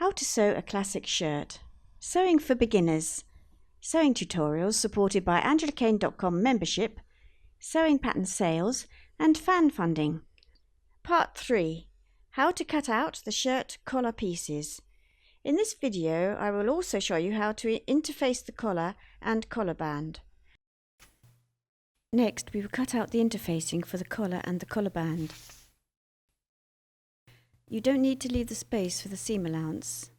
How to sew a classic shirt. Sewing for beginners. Sewing tutorials supported by AngelaKane.com membership, sewing pattern sales and fan funding. Part 3. How to cut out the shirt collar pieces. In this video I will also show you how to interface the collar and collar band. Next we will cut out the interfacing for the collar and the collar band. You don't need to leave the space for the seam allowance.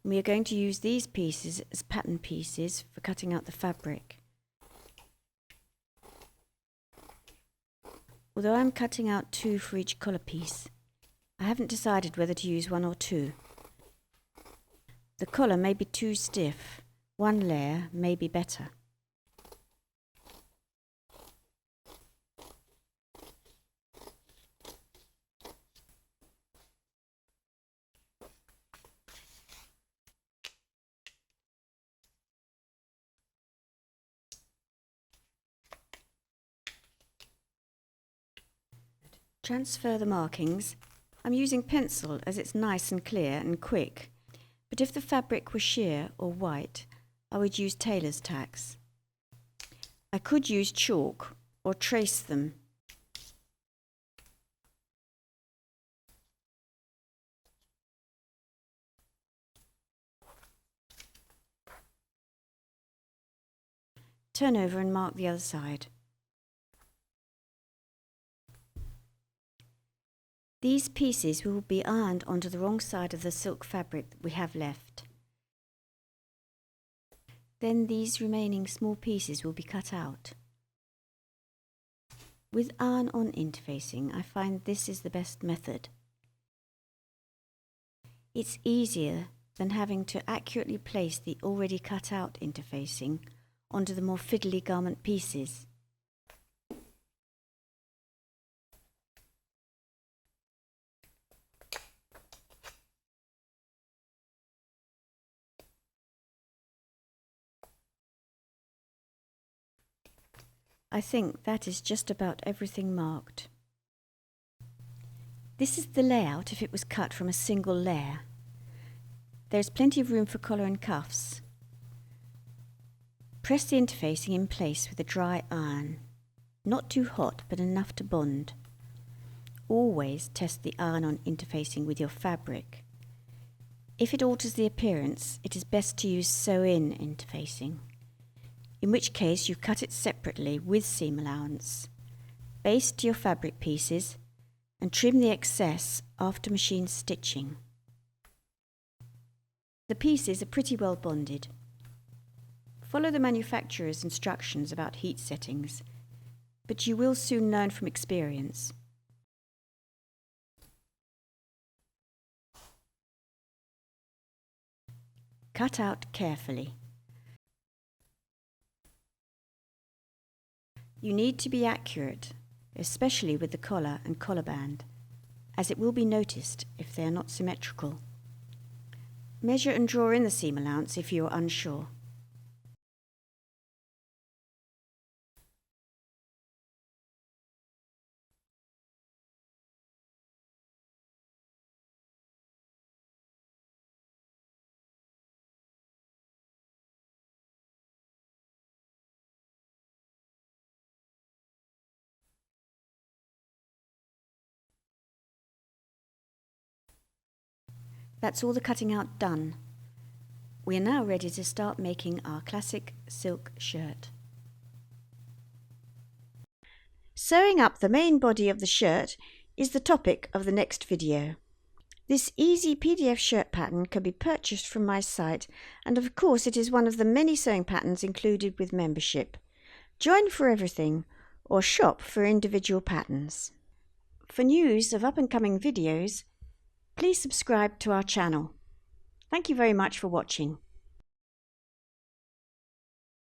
We are going to use these pieces as pattern pieces for cutting out the fabric. Although I'm cutting out 2 for each collar piece, I haven't decided whether to use 1 or 2. The collar may be too stiff, 1 layer may be better. Transfer the markings. I'm using pencil as it's nice and clear and quick, but if the fabric were sheer or white, I would use tailor's tacks. I could use chalk or trace them. Turn over and mark the other side. These pieces will be ironed onto the wrong side of the silk fabric that we have left. Then these remaining small pieces will be cut out. With iron-on interfacing, I find this is the best method. It's easier than having to accurately place the already cut out interfacing onto the more fiddly garment pieces. I think that is just about everything marked. This is the layout if it was cut from a single layer. There is plenty of room for collar and cuffs. Press the interfacing in place with a dry iron. Not too hot, but enough to bond. Always test the iron-on interfacing with your fabric. If it alters the appearance, it is best to use sew-in interfacing, in which case you cut it separately with seam allowance. Baste your fabric pieces and trim the excess after machine stitching. The pieces are pretty well bonded. Follow the manufacturer's instructions about heat settings, but you will soon learn from experience. Cut out carefully. You need to be accurate, especially with the collar and collar band, as it will be noticed if they are not symmetrical. Measure and draw in the seam allowance if you are unsure. That's all the cutting out done. We are now ready to start making our classic silk shirt. Sewing up the main body of the shirt is the topic of the next video. This easy PDF shirt pattern can be purchased from my site, and of course it is one of the many sewing patterns included with membership. Join for everything or shop for individual patterns. For news of up-and-coming videos, please subscribe to our channel. Thank you very much for watching.